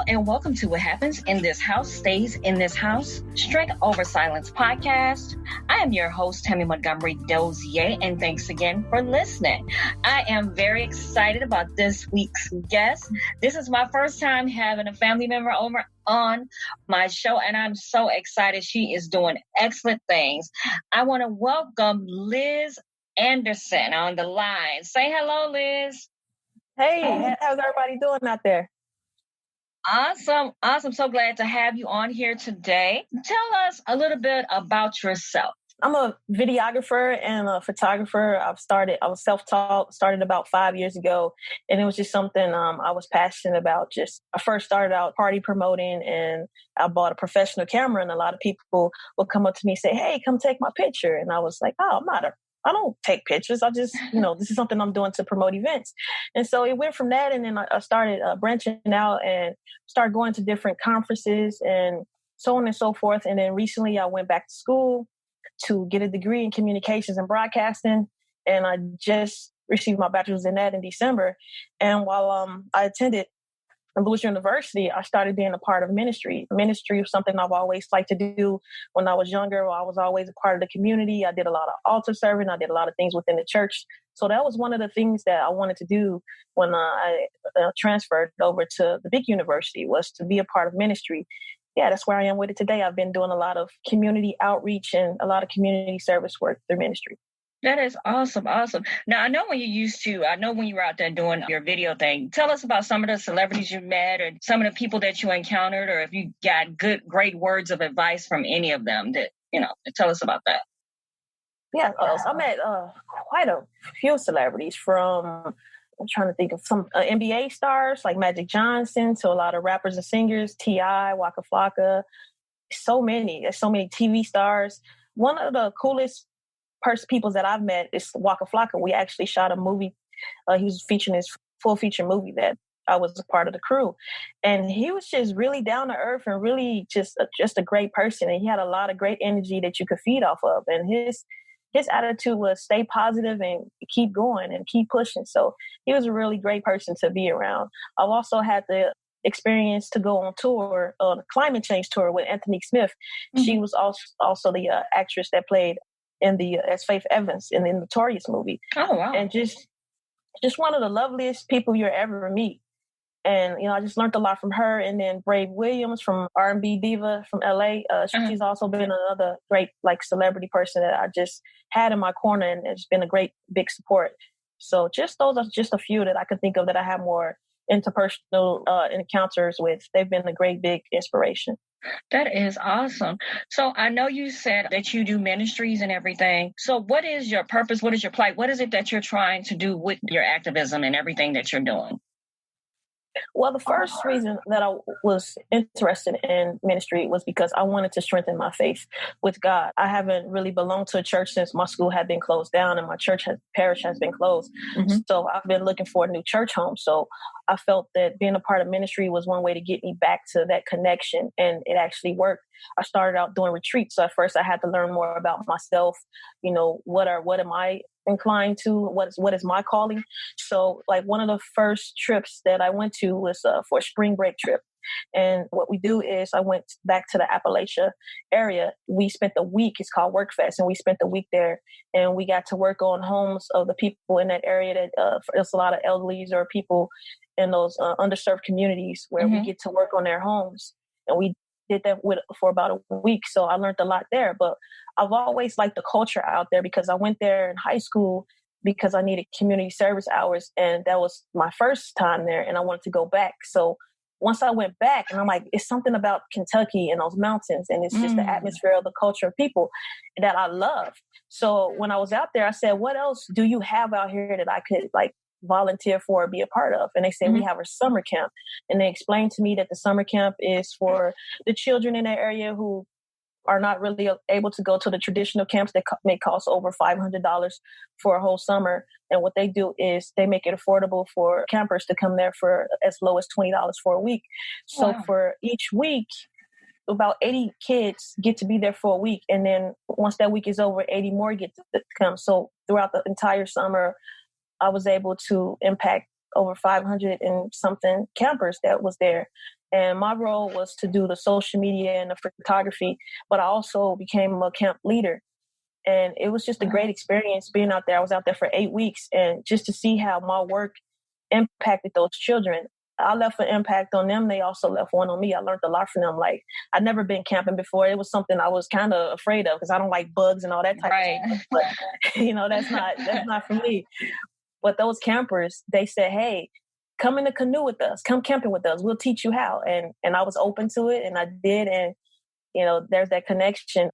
Hello and welcome to What Happens in This House Stays in This House, Strength Over Silence podcast. I am your host, Tammy Montgomery Dozier, and thanks again for listening. I am very excited about this week's guest. This is my first time having a family member over on my show, and I'm so excited. She is doing excellent things. I want to welcome Liz Anderson on the line. Say hello, Liz. Hey, how's everybody doing out there? Awesome. So glad to have you on here today. Tell us a little bit about yourself. I'm a videographer and a photographer. I was self-taught, started about 5 years ago. And it was just something I was passionate about. I first started out party promoting, and I bought a professional camera, and a lot of people would come up to me and say, hey, come take my picture. And I was like, oh, I don't take pictures. I just, this is something I'm doing to promote events. And so it went from that. And then I started branching out and started going to different conferences and so on and so forth. And then recently I went back to school to get a degree in communications and broadcasting. And I just received my bachelor's in that in December. And while I attended Lewis University, I started being a part of ministry. Ministry was something I've always liked to do. When I was younger, I was always a part of the community. I did a lot of altar serving. I did a lot of things within the church. So that was one of the things that I wanted to do when I transferred over to the big university, was to be a part of ministry. Yeah, that's where I am with it today. I've been doing a lot of community outreach and a lot of community service work through ministry. That is awesome. Now, I know when you were out there doing your video thing. Tell us about some of the celebrities you met or some of the people that you encountered, or if you got great words of advice from any of them tell us about that. Yeah, I met quite a few celebrities from, I'm trying to think of some NBA stars like Magic Johnson to a lot of rappers and singers, T.I., Waka Flocka, so many TV stars. One of the coolest people that I've met is Waka Flocka. We actually shot a movie. He was featuring his full feature movie that I was a part of the crew. And he was just really down to earth and really just a great person. And he had a lot of great energy that you could feed off of. And his attitude was stay positive and keep going and keep pushing. So he was a really great person to be around. I've also had the experience to go on tour, on a climate change tour with Anthony Smith. Mm-hmm. She was also the actress that played as Faith Evans in the Notorious movie. Oh, wow. And just one of the loveliest people you'll ever meet. And, I just learned a lot from her. And then Brave Williams from R&B diva from LA. She's also been another great, celebrity person that I just had in my corner, and it's been a great big support. So those are just a few that I can think of that I have more interpersonal encounters with. They've been a great big inspiration. That is awesome. So I know you said that you do ministries and everything. So what is your purpose? What is your plight? What is it that you're trying to do with your activism and everything that you're doing? Well, the first reason that I was interested in ministry was because I wanted to strengthen my faith with God. I haven't really belonged to a church since my school had been closed down and my parish has been closed. Mm-hmm. So I've been looking for a new church home. So I felt that being a part of ministry was one way to get me back to that connection, and it actually worked. I started out doing retreats. So at first I had to learn more about myself. What am I inclined to? What is my calling? So one of the first trips that I went to was for a spring break trip. And what we do is I went back to the Appalachia area. We spent the week, it's called WorkFest, and we spent the week there, and we got to work on homes of the people in that area that there's a lot of elderlies or people in those underserved communities where mm-hmm. we get to work on their homes. And we did that for about a week. So I learned a lot there, but I've always liked the culture out there because I went there in high school because I needed community service hours. And that was my first time there, and I wanted to go back. So once I went back, and I'm like, it's something about Kentucky and those mountains, and it's just the atmosphere of the culture of people that I love. So when I was out there, I said, what else do you have out here that I could volunteer for or be a part of? And they said, we have a summer camp. And they explained to me that the summer camp is for the children in that area who are not really able to go to the traditional camps that may cost over $500 for a whole summer. And what they do is they make it affordable for campers to come there for as low as $20 for a week. So for each week, about 80 kids get to be there for a week. And then once that week is over, 80 more get to come. So throughout the entire summer, I was able to impact over 500 and something campers that was there. And my role was to do the social media and the photography, but I also became a camp leader. And it was just a great experience being out there. I was out there for 8 weeks, and just to see how my work impacted those children. I left an impact on them. They also left one on me. I learned a lot from them. Like, I'd never been camping before. It was something I was kind of afraid of because I don't like bugs and all that type of stuff. But that's not for me. But those campers, they said, "Hey, come in the canoe with us. Come camping with us. We'll teach you how." And I was open to it, and I did. And there's that connection.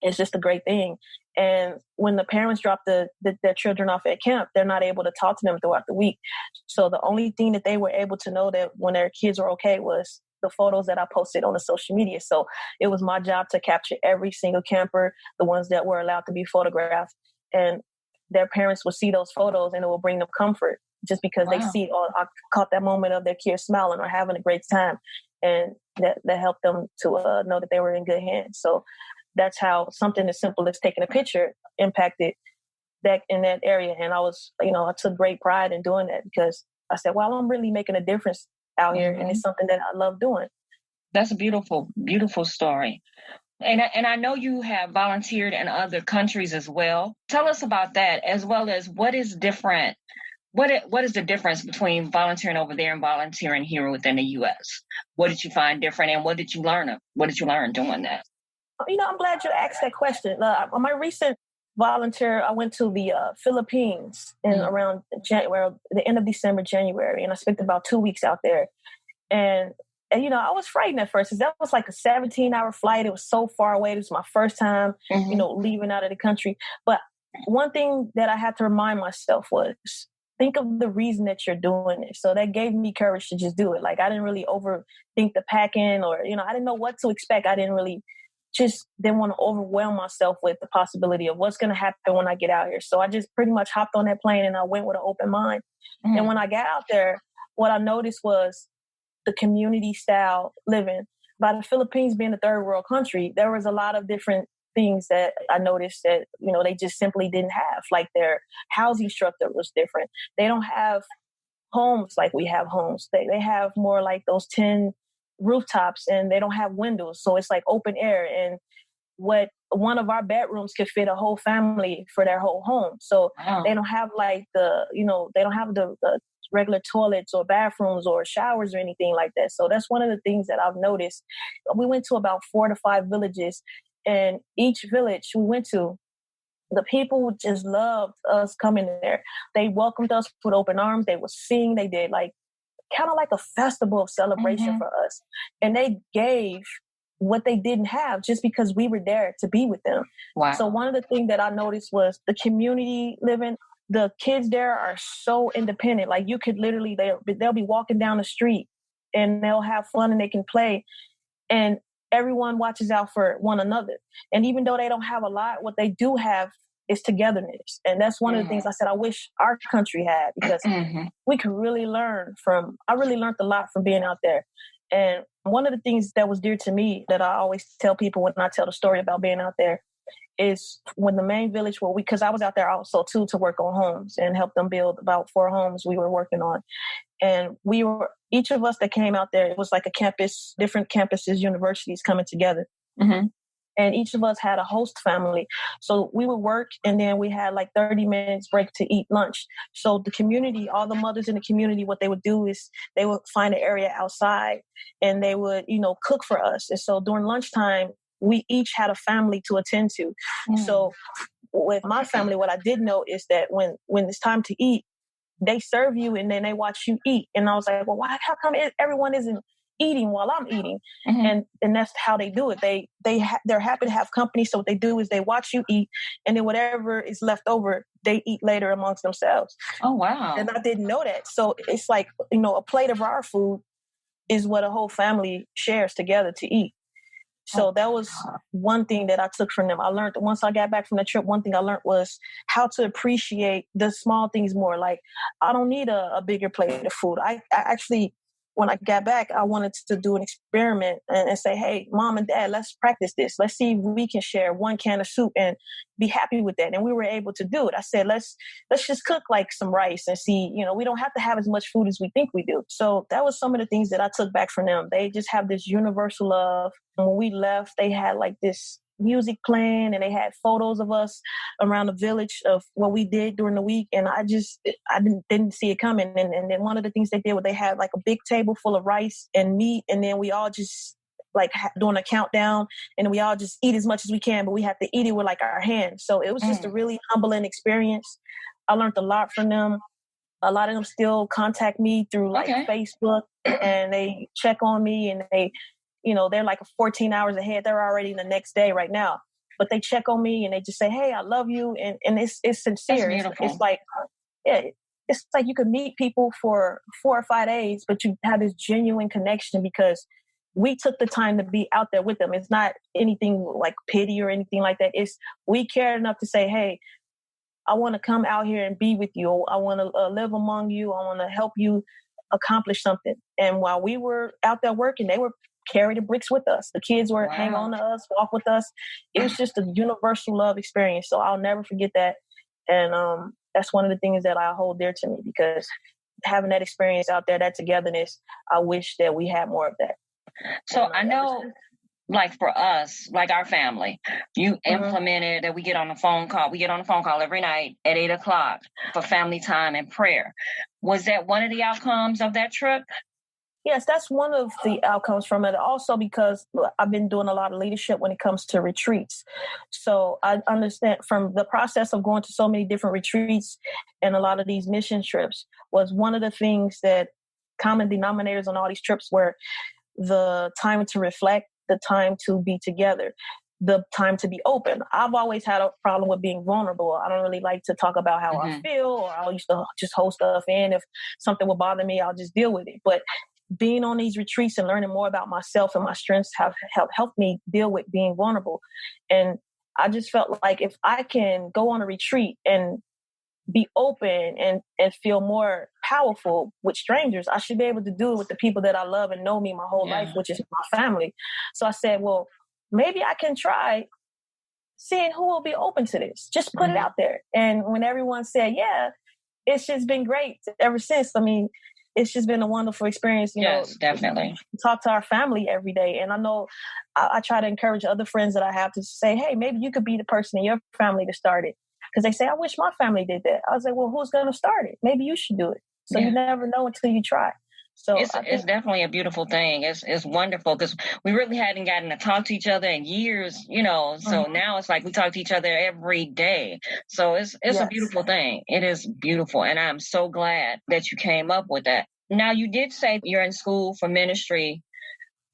It's just a great thing. And when the parents drop their children off at camp, they're not able to talk to them throughout the week. So the only thing that they were able to know that when their kids were okay was the photos that I posted on the social media. So it was my job to capture every single camper, the ones that were allowed to be photographed. And their parents would see those photos and it will bring them comfort just because they see, oh, I caught that moment of their kids smiling or having a great time. And that helped them to know that they were in good hands. So that's how something as simple as taking a picture impacted that in that area. And I took great pride in doing that because I said, well, I'm really making a difference out here. And it's something that I love doing. That's a beautiful, beautiful story. And I know you have volunteered in other countries as well. Tell us about that, as well as what is different. What is the difference between volunteering over there and volunteering here within the U.S.? What did you find different, and what did you learn? What did you learn doing that? I'm glad you asked that question. On my recent volunteer, I went to the Philippines in around the end of December, January, and I spent about 2 weeks out there. And I was frightened at first because that was like a 17-hour flight. It was so far away. It was my first time, leaving out of the country. But one thing that I had to remind myself was, think of the reason that you're doing this. So that gave me courage to just do it. Like, I didn't really overthink the packing or, I didn't know what to expect. I didn't want to overwhelm myself with the possibility of what's going to happen when I get out here. So I just pretty much hopped on that plane and I went with an open mind. Mm-hmm. And when I got out there, what I noticed was the community style living. By the Philippines being a third world country, there was a lot of different things that I noticed that, they just simply didn't have. Like, their housing structure was different. They don't have homes like we have homes. They have more like those 10 rooftops, and they don't have windows. So it's like open air. And what one of our bedrooms could fit a whole family for their whole home. So they don't have like they don't have the regular toilets or bathrooms or showers or anything like that. So that's one of the things that I've noticed. We went to about 4 to 5 villages, and each village we went to, the people just loved us coming there. They welcomed us with open arms. They would sing. They did kind of like a festival of celebration for us. And they gave what they didn't have just because we were there to be with them. Wow. So one of the things that I noticed was the community living. The kids there are so independent. Like, you could literally, they'll be walking down the street and they'll have fun and they can play. And everyone watches out for one another. And even though they don't have a lot, what they do have is togetherness. And that's one of the things I said I wish our country had, because we could really I really learned a lot from being out there. And one of the things that was dear to me that I always tell people when I tell the story about being out there is when the main village because I was out there also too to work on homes and help them build about 4 homes we were working on. And each of us that came out there, it was like a campus, different campuses, universities coming together. Mm-hmm. And each of us had a host family. So we would work, and then we had like 30 minutes break to eat lunch. So the community, all the mothers in the community, what they would do is they would find an area outside and they would, cook for us. And so during lunchtime, we each had a family to attend to. So with my family, what I did know is that when it's time to eat, they serve you and then they watch you eat. And I was like, well, how come everyone isn't eating while I'm eating? And that's how they do it. They're happy to have company. So what they do is they watch you eat, and then whatever is left over, they eat later amongst themselves. Oh, wow. And I didn't know that. So it's like, a plate of our food is what a whole family shares together to eat. So that was one thing that I took from them. I learned that once I got back from the trip, one thing I learned was how to appreciate the small things more. Like, I don't need a bigger plate of food. I actually when I got back, I wanted to do an experiment and say, hey, mom and dad, let's practice this. Let's see if we can share one can of soup and be happy with that. And we were able to do it. I said, let's just cook like some rice and see, we don't have to have as much food as we think we do. So that was some of the things that I took back from them. They just have this universal love. And when we left, they had like this music playing and they had photos of us around the village of what we did during the week. And I didn't see it coming. And then one of the things they did was they had like a big table full of rice and meat. And then we all just like doing a countdown and we all just eat as much as we can, but we have to eat it with like our hands. So it was just a really humbling experience. I learned a lot from them. A lot of them still contact me through like Facebook and they check on me and they're like 14 hours ahead. They're already the next day right now, but they check on me and they just say, hey, I love you. And it's sincere. It's like, it's like you could meet people for 4 or 5 days, but you have this genuine connection because we took the time to be out there with them. It's not anything like pity or anything like that. It's we cared enough to say, hey, I want to come out here and be with you. I want to live among you. I want to help you accomplish something. And while we were out there working, they were carry the bricks with us. The kids were hang on to us, walk with us. It was just a universal love experience. So I'll never forget that. And that's one of the things that I hold dear to me because having that experience out there, that togetherness, I wish that we had more of that. So I know, like for us, like our family, you implemented that we get on a phone call. We get on a phone call every night at 8:00 for family time and prayer. Was that one of the outcomes of that trip? Yes, that's one of the outcomes from it. Also, because I've been doing a lot of leadership when it comes to retreats. So I understand from the process of going to so many different retreats and a lot of these mission trips was one of the things that common denominators on all these trips were the time to reflect, the time to be together, the time to be open. I've always had a problem with being vulnerable. I don't really like to talk about how I feel, or I used to just hold stuff in. If something would bother me, I'll just deal with it. But being on these retreats and learning more about myself and my strengths have helped me deal with being vulnerable. And I just felt like if I can go on a retreat and be open and feel more powerful with strangers, I should be able to do it with the people that I love and know me my whole life, which is my family. So I said, well, maybe I can try seeing who will be open to this. Just put it out there. And when everyone said, yeah, it's just been great ever since. I mean, it's just been a wonderful experience. You know, definitely. Talk to our family every day. And I know I try to encourage other friends that I have to say, hey, maybe you could be the person in your family to start it. Because they say, I wish my family did that. I was like, well, who's going to start it? Maybe you should do it. So you never know until you try. So it's definitely a beautiful thing. It's wonderful because we really hadn't gotten to talk to each other in years, you know. So now it's like we talk to each other every day. So it's a beautiful thing. It is beautiful. And I'm so glad that you came up with that. Now, you did say you're in school for ministry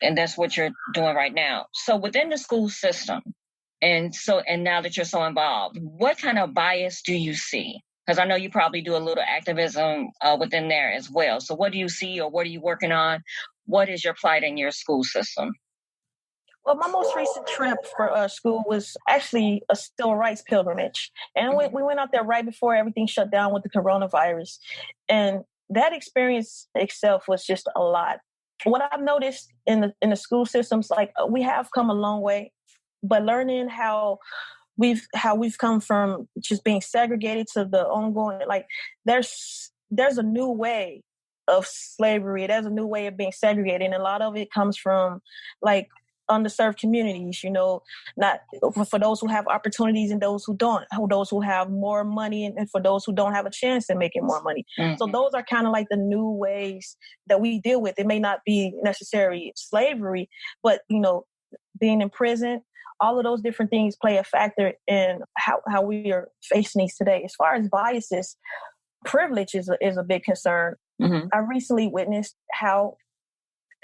and that's what you're doing right now. So within the school system, and now that you're so involved, what kind of bias do you see? Because I know you probably do a little activism within there as well. So what do you see or what are you working on? What is your plight in your school system? Well, my most recent trip for school was actually a civil rights pilgrimage. And we went out there right before everything shut down with the coronavirus. And that experience itself was just a lot. What I've noticed in the school systems, like we have come a long way, but learning how we've come from just being segregated to the ongoing, like there's a new way of slavery. There's a new way of being segregated. And a lot of it comes from like underserved communities, you know, not for those who have opportunities and those who don't, those who have more money and for those who don't have a chance in making more money. So those are kind of like the new ways that we deal with. It may not be necessarily slavery, but, you know, being in prison, all of those different things play a factor in how we are facing these today. As far as biases, privilege is a big concern. I recently witnessed how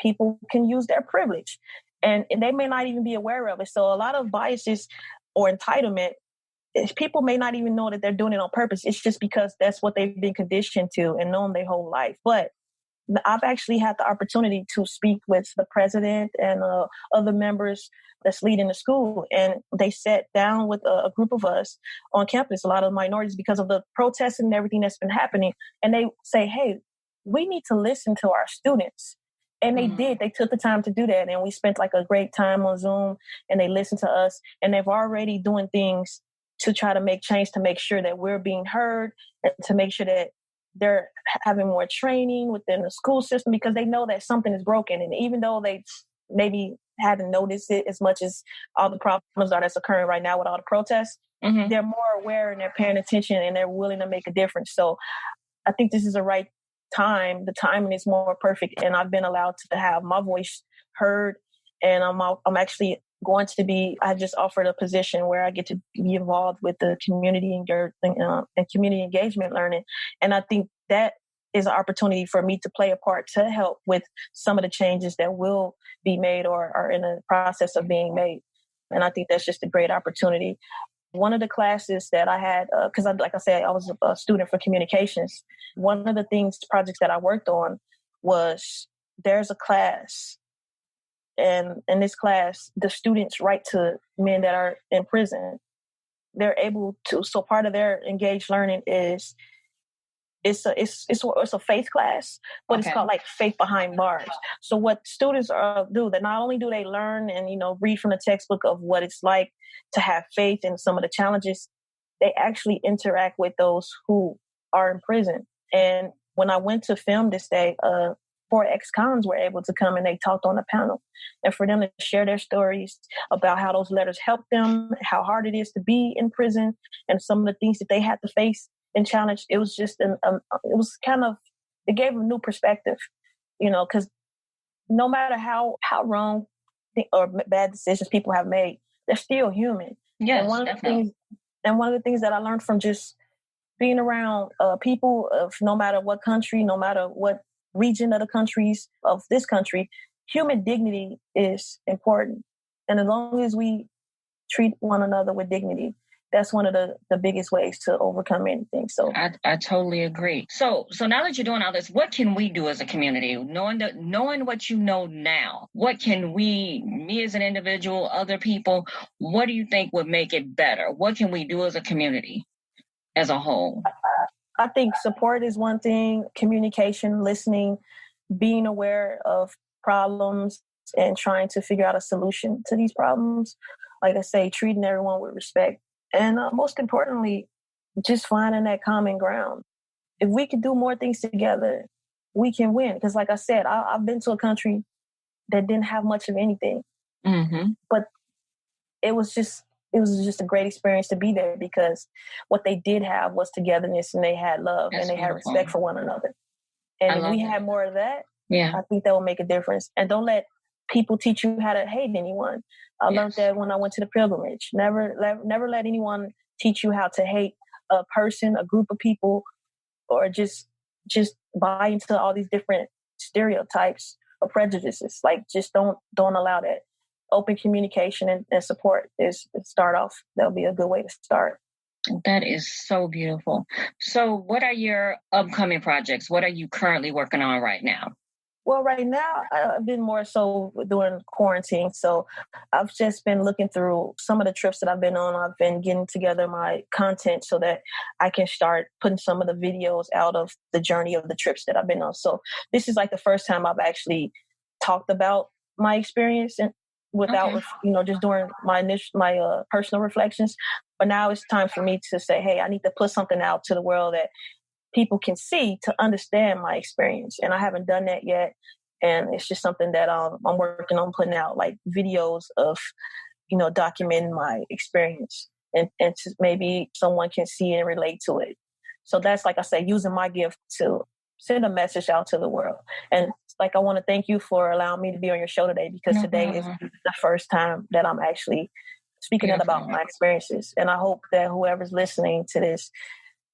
people can use their privilege and they may not even be aware of it. So a lot of biases or entitlement, people may not even know that they're doing it on purpose. It's just because that's what they've been conditioned to and known their whole life. But I've actually had the opportunity to speak with the president and other members that's leading the school. And they sat down with a group of us on campus, a lot of minorities, because of the protests and everything that's been happening. And they say, hey, we need to listen to our students. And they did. They took the time to do that. And we spent like a great time on Zoom, and they listened to us, and they've already doing things to try to make change, to make sure that we're being heard, and to make sure that they're having more training within the school system, because they know that something is broken. And even though they maybe haven't noticed it as much as all the problems are that's occurring right now with all the protests, they're more aware and they're paying attention and they're willing to make a difference. So I think this is the right time. The timing is more perfect, and I've been allowed to have my voice heard. And I'm actually going to be. I just offered a position where I get to be involved with the community and community engagement learning. And I think that is an opportunity for me to play a part to help with some of the changes that will be made or are in the process of being made. And I think that's just a great opportunity. One of the classes that I had, because like I said, I was a student for communications. One of the projects that I worked on was there's a class. And in this class, the students write to men that are in prison. They're able to, so part of their engaged learning is it's a faith class, but it's called like Faith Behind Bars. So what students do, that not only do they learn and, read from the textbook of what it's like to have faith and some of the challenges, they actually interact with those who are in prison. And when I went to film this day, 4 ex-cons were able to come and they talked on the panel. And for them to share their stories about how those letters helped them, how hard it is to be in prison, and some of the things that they had to face and challenge, it was just it gave a new perspective, because no matter how wrong or bad decisions people have made, they're still human. Yes, and one of the things that I learned from just being around people of no matter what country, no matter what region of the countries of this country, human dignity is important. And as long as we treat one another with dignity, that's one of the biggest ways to overcome anything. So I totally agree. So now that you're doing all this, what can we do as a community? Knowing what you know now, what can me as an individual, other people, what do you think would make it better? What can we do as a community as a whole? I think support is one thing, communication, listening, being aware of problems and trying to figure out a solution to these problems. Like I say, treating everyone with respect. And most importantly, just finding that common ground. If we can do more things together, we can win. Because like I said, I've been to a country that didn't have much of anything. But it was just a great experience to be there, because what they did have was togetherness, and they had love. That's and they beautiful. Had respect for one another. And if we had more of that, I think that will make a difference. And don't let people teach you how to hate anyone. I learned that when I went to the pilgrimage. Never let anyone teach you how to hate a person, a group of people, or just buy into all these different stereotypes or prejudices. Like, just don't allow that. Open communication and support is start off. That'll be a good way to start. That is so beautiful. So what are your upcoming projects? What are you currently working on right now? Well, right now, I've been more so doing quarantine. So I've just been looking through some of the trips that I've been on. I've been getting together my content so that I can start putting some of the videos out of the journey of the trips that I've been on. So this is like the first time I've actually talked about my experience and without, just doing my personal reflections. But now it's time for me to say, hey, I need to put something out to the world that people can see to understand my experience. And I haven't done that yet. And it's just something that I'm working on putting out, like videos of, documenting my experience and maybe someone can see and relate to it. So that's, like I say, using my gift to send a message out to the world. And I want to thank you for allowing me to be on your show today, because today is the first time that I'm actually speaking out about my experiences. And I hope that whoever's listening to this,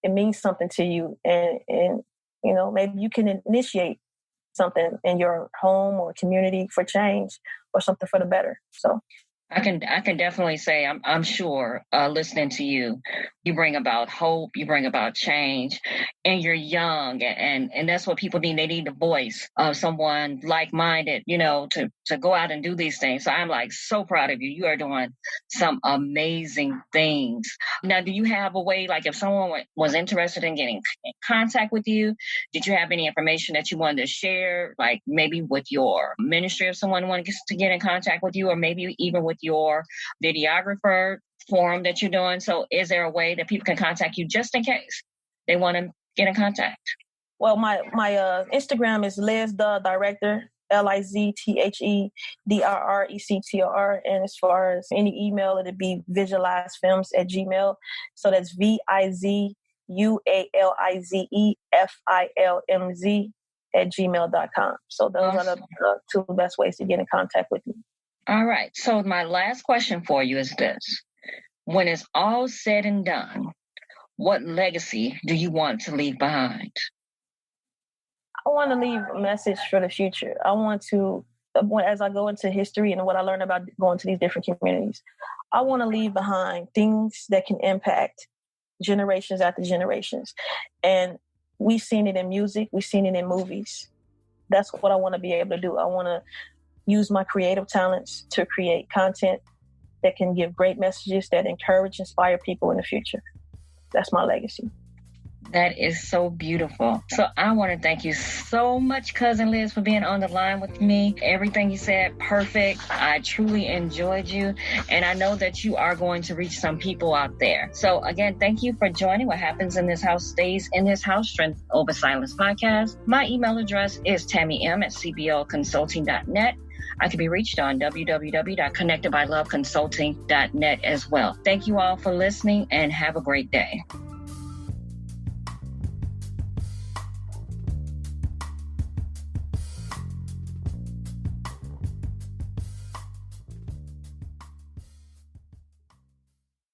it means something to you, and maybe you can initiate something in your home or community for change or something for the better. So I can definitely say I'm sure listening to you, you bring about hope, you bring about change, and you're young, and that's what people need. They need the voice of someone like-minded, to go out and do these things. So I'm like so proud of you. You are doing some amazing things. Now, do you have a way, like if someone was interested in getting in contact with you, did you have any information that you wanted to share, like maybe with your ministry if someone wanted to get in contact with you, or maybe even with your videographer forum that you're doing? So is there a way that people can contact you just in case they want to get in contact? Well, my Instagram is Liz the Director, LizTheDrRector. And as far as any email, it'd be visualizefilms@gmail. So that's VIZUALIZEFILMZ@gmail.com. So those are the two best ways to get in contact with me. All right. So my last question for you is this. When it's all said and done, what legacy do you want to leave behind? I want to leave a message for the future. I want to, as I go into history and what I learn about going to these different communities, I want to leave behind things that can impact generations after generations. And we've seen it in music. We've seen it in movies. That's what I want to be able to do. I want to use my creative talents to create content that can give great messages that encourage, inspire people in the future. That's my legacy. That is so beautiful. So I want to thank you so much, Cousin Liz, for being on the line with me. Everything you said, perfect. I truly enjoyed you. And I know that you are going to reach some people out there. So again, thank you for joining What Happens in This House Stays in This House, Strength Over Silence podcast. My email address is tammym@cblconsulting.net. I can be reached on www.connectedbyloveconsulting.net as well. Thank you all for listening and have a great day.